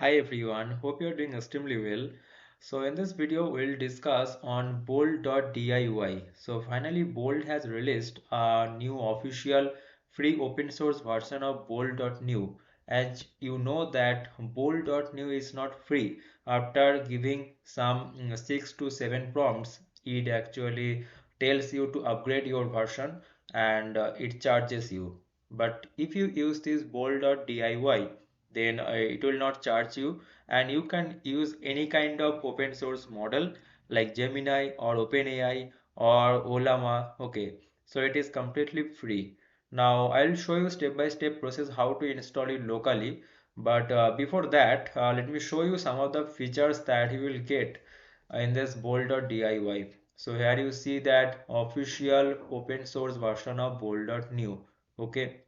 Hi everyone, hope you're doing extremely well. So in this video we'll discuss on Bolt.DIY. So finally Bolt has released a new official free open source version of Bolt.new. As you know that Bolt.new is not free. After giving some 6 to 7 prompts, it actually tells you to upgrade your version and it charges you. But if you use this Bolt.DIY, then it will not charge you, and you can use any kind of open source model like Gemini or OpenAI or Olama. Okay, so it is completely free. Now I'll show you step by step process how to install it locally, but before that let me show you some of the features that you will get in this Bolt.DIY. So here you see that official open source version of Bolt.new. Okay,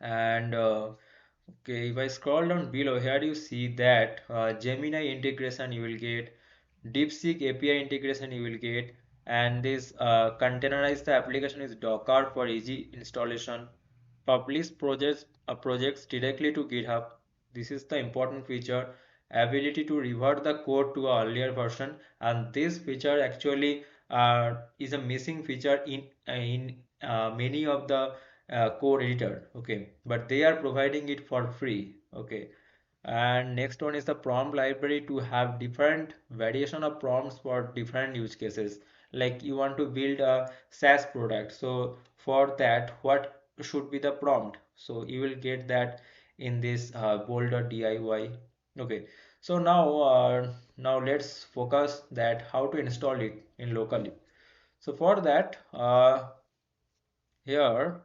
and okay, if I scroll down below, here you see that Gemini integration you will get, DeepSeek API integration you will get, and this containerized the application is Docker for easy installation. Publish projects directly to GitHub. This is the important feature. Ability to revert the code to an earlier version, and this feature actually is a missing feature in many of the code editor. Okay, but they are providing it for free. Okay, and next one is the prompt library to have different variation of prompts for different use cases. Like you want to build a SaaS product, so for that what should be the prompt, so you will get that in this bold.diy. Okay, so now let's focus that how to install it in locally. So for that here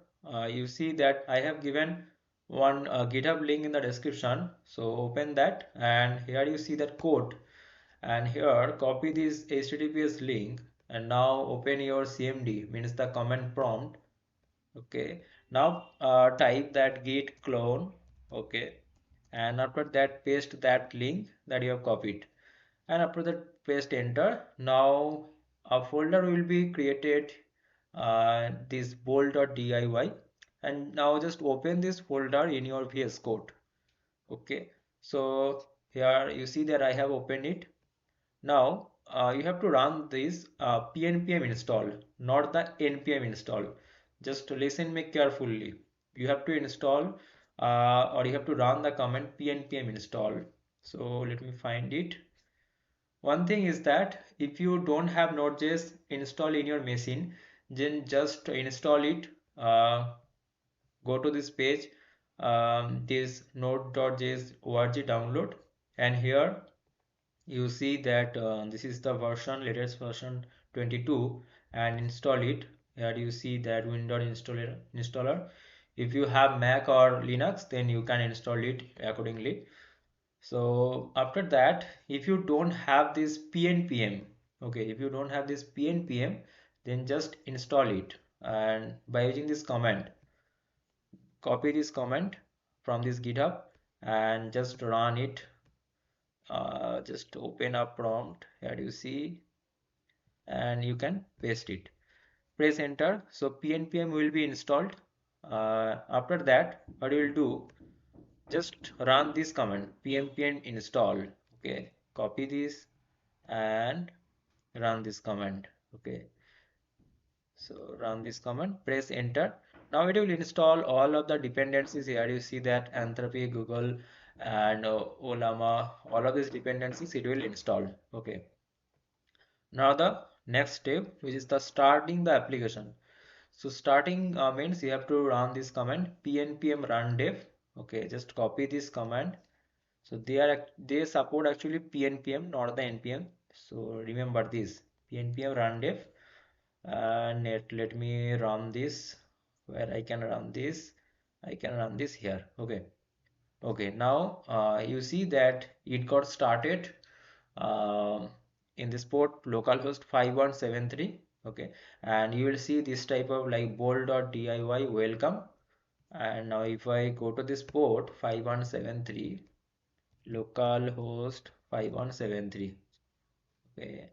you see that I have given one GitHub link in the description. So open that, and here you see that code, and here copy this HTTPS link, and now open your CMD, means the command prompt. Okay, now type that git clone. Okay, and after that paste that link that you have copied, and after that paste enter. Now a folder will be created, this bold.diy, and now just open this folder in your VS Code. Okay, so here you see that I have opened it. Now you have to run this pnpm install, not the npm install. Just listen me carefully. You have to install or you have to run the command pnpm install. So let me find it. One thing is that if you don't have Node.js installed in your machine, then just install it. Go to this page, this node.js org download, and here you see that this is the version, latest version 22, and install it. Here you see that Windows installer. If you have Mac or Linux, then you can install it accordingly. So after that, if you don't have this pnpm, okay, if you don't have this pnpm, then just install it, and by using this command, copy this command from this GitHub and just run it. Just open a prompt, here you see, and you can paste it. Press enter. So pnpm will be installed. After that, what you will do, just run this command pnpm install. Okay, copy this and run this command. Okay, so run this command, press enter. Now it will install all of the dependencies. Here you see that Anthropy, Google, and Olama, all of these dependencies it will install. Okay, now the next step, which is the starting the application. So starting means you have to run this command pnpm run dev. Okay, just copy this command. So they support actually pnpm, not the npm. So remember this pnpm run dev, and let me run this. Where I can run this, I can run this here. Okay, okay, now you see that it got started um, in this port localhost 5173. Okay, and you will see this type of like bold.diy welcome. And now if I go to this port 5173, localhost 5173. Okay,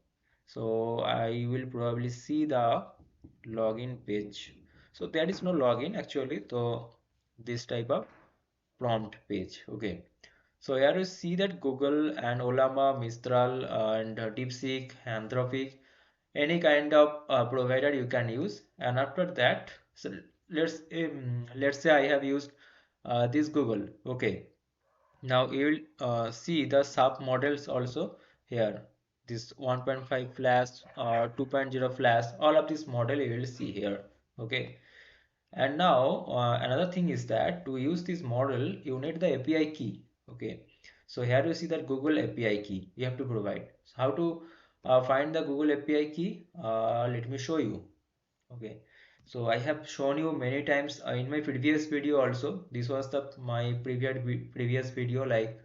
so I will probably see the login page. So there is no login actually, so this type of prompt page. Okay, So here you see that Google and Olama, Mistral and DeepSeek, Anthropic, any kind of provider you can use. And after that, so let's say I have used this Google. Okay, now you will see the sub models also here. This 1.5 flash, 2.0 flash, all of this model you will see here. Okay. And now another thing is that to use this model, you need the API key. Okay. So here you see that Google API key you have to provide. So how to find the Google API key? Let me show you. Okay. So I have shown you many times in my previous video also. This was the my previous video, like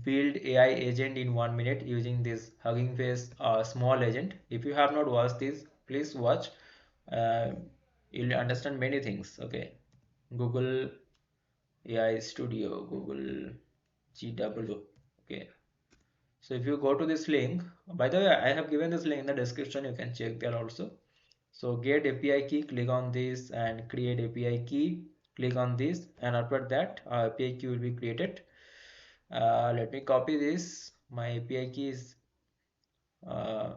build AI agent in 1 minute using this Hugging Face small agent. If you have not watched this, please watch. Uh, you'll understand many things. Okay. Google AI Studio, Google GW. Okay. So if you go to this link, by the way, I have given this link in the description. You can check there also. So get API key, click on this and create API key. Click on this, and after that, API key will be created. Let me copy this. My API key is uh,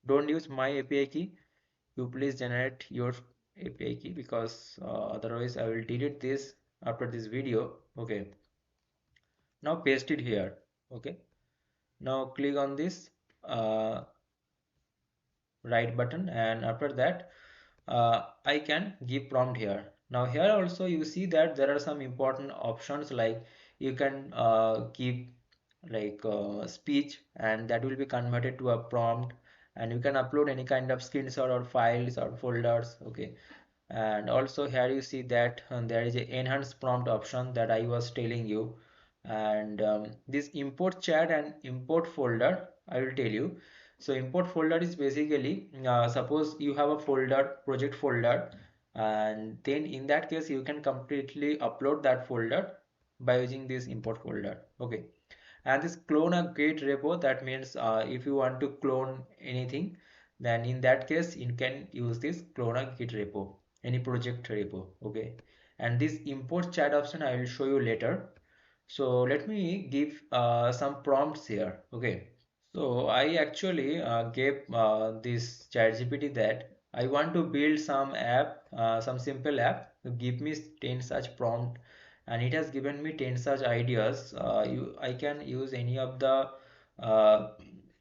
don't use my API key. You please generate your API key, because otherwise I will delete this after this video. Okay. Now paste it here. Okay. Now click on this uh, right button, and after that I can give prompt here. Now here also you see that there are some important options, like you can give like speech, and that will be converted to a prompt, and you can upload any kind of screenshot or files or folders. Okay. And also here you see that there is a enhanced prompt option that I was telling you. And this import chat and import folder, I will tell you. So import folder is basically suppose you have a folder, project folder, and then in that case you can completely upload that folder by using this import folder. Okay. And this clone a git repo, that means if you want to clone anything, then in that case you can use this clone a git repo, any project repo. Okay. And this import chat option I will show you later. So let me give some prompts here. Okay. So I actually gave this ChatGPT that I want to build some app, some simple app. Give me 10 such prompt, and it has given me 10 such ideas. I can use any of the uh,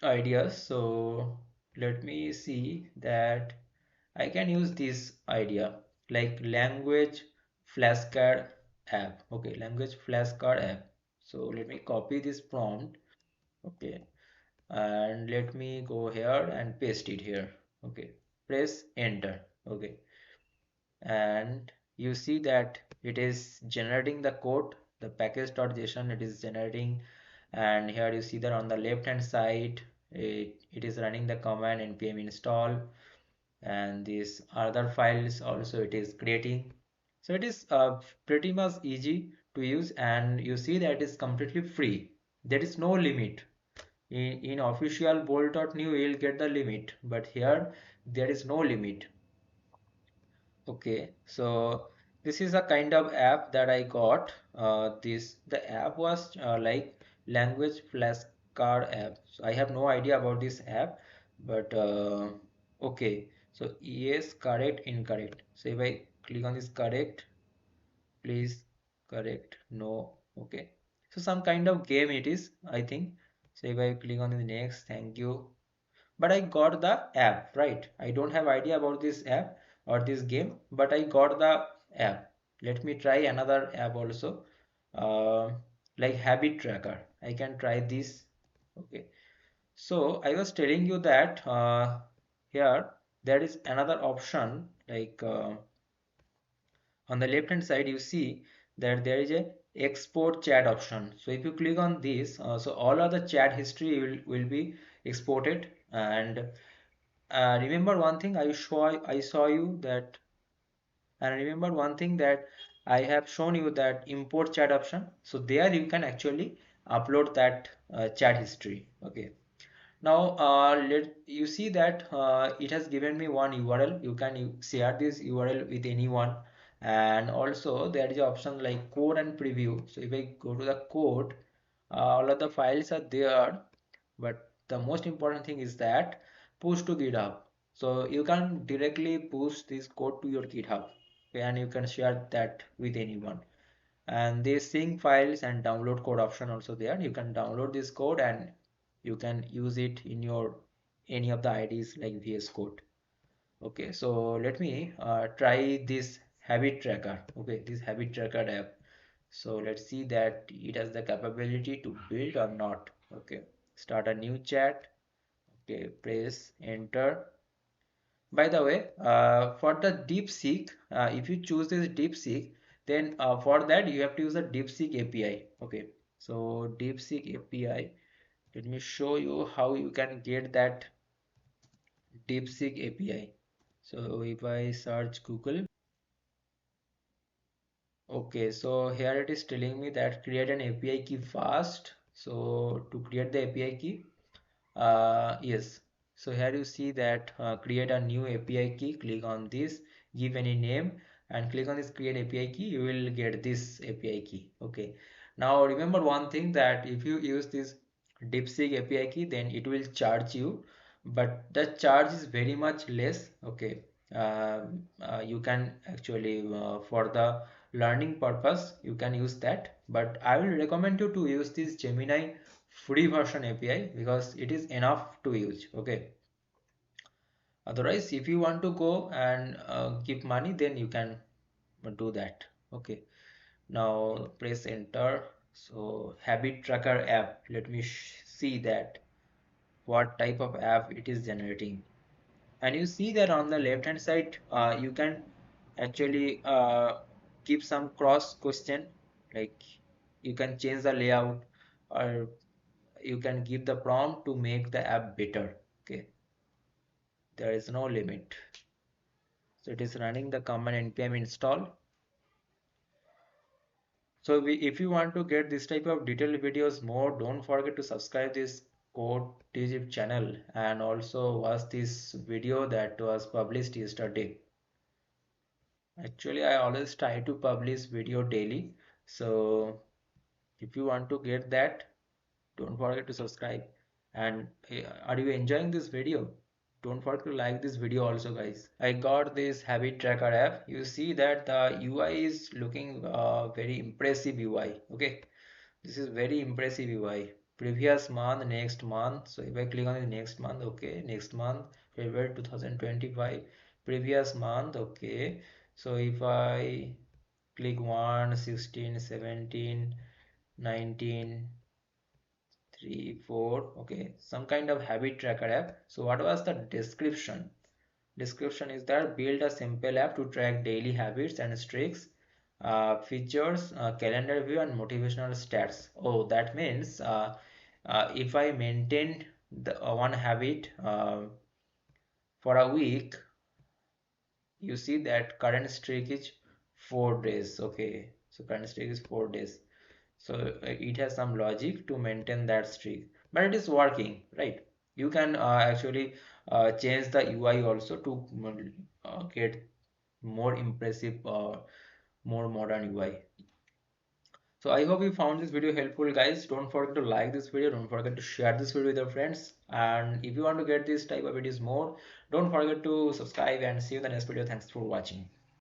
ideas. So let me see that I can use this idea, like language flashcard app. Okay, language flashcard app. So let me copy this prompt. Okay, and let me go here and paste it here. Okay, press enter. Okay, and you see that it is generating the code, the package.json it is generating. And here you see that on the left hand side it is running the command npm install, and these other files also it is creating. So it is pretty much easy to use, and you see that it is completely free. There is no limit. In official Bolt.new you will get the limit, but here there is no limit. Okay, so this is a kind of app that I got. The app was like language flashcard app. So I have no idea about this app, but okay. So yes, correct, incorrect. So if I click on this correct, please correct, no. Okay. So some kind of game it is, I think. So if I click on the next, thank you, but I got the app, right? I don't have idea about this app or this game, but I got the app. Let me try another app also, uh, like habit tracker. I can try this. Okay. So I was telling you that here there is another option, like on the left hand side you see that there is a export chat option. So if you click on this, so all of the chat history will be exported. And remember one thing I saw you that, and remember one thing that I have shown you, that import chat option. So there you can actually upload that chat history. Okay. Now let you see that it has given me one URL. You can share this URL with anyone. And also there is an option like code and preview. So if I go to the code, all of the files are there, but the most important thing is that push to GitHub. So you can directly push this code to your GitHub, okay, and you can share that with anyone. And the sync files and download code option also there. You can download this code and you can use it in your any of the IDs like VS Code. Okay, so let me try this habit tracker. Okay, this habit tracker app. So let's see that it has the capability to build or not. Okay, start a new chat. Okay, press enter. By the way, for the DeepSeek, if you choose this DeepSeek, then for that you have to use the DeepSeek API. Okay, so DeepSeek API. Let me show you how you can get that DeepSeek API. So if I search Google, okay, so here it is telling me that create an API key fast. So to create the API key, yes. So here you see that create a new API key. Click on this, give any name, and click on this create API key. You will get this API key. Okay. Now remember one thing that if you use this DeepSeek API key, then it will charge you, but the charge is very much less. Okay. You can actually for the learning purpose you can use that, but I will recommend you to use this Gemini free version API because it is enough to use. Okay, otherwise if you want to go and give money, then you can do that. Okay, now press enter. So habit tracker app, let me see that what type of app it is generating. And you see that on the left hand side you can actually keep some cross question, like you can change the layout, or you can give the prompt to make the app better. Okay, there is no limit. So it is running the command npm install. So if you want to get this type of detailed videos more, don't forget to subscribe this code TGIF channel and also watch this video that was published yesterday. Actually, I always try to publish video daily. So if you want to get that, don't forget to subscribe. And are you enjoying this video? Don't forget to like this video also, guys. I got this habit tracker app. You see that the UI is looking very impressive UI. Okay, this is very impressive UI. Previous month, next month. So if I click on the next month, okay, next month, February 2025, previous month, okay. So if I click 1, 16, 17, 19, 3, 4, okay, some kind of habit tracker app. So what was the description? Description is that build a simple app to track daily habits and streaks, features, calendar view, and motivational stats. Oh, that means if I maintain the one habit for a week, you see that current streak is 4 days. Okay, so current streak is 4 days. So it has some logic to maintain that streak, but it is working, right? You can actually change the UI also to get more impressive, more modern UI. So I hope you found this video helpful, guys. Don't forget to like this video, don't forget to share this video with your friends, and if you want to get this type of videos more, don't forget to subscribe, and see you in the next video. Thanks for watching.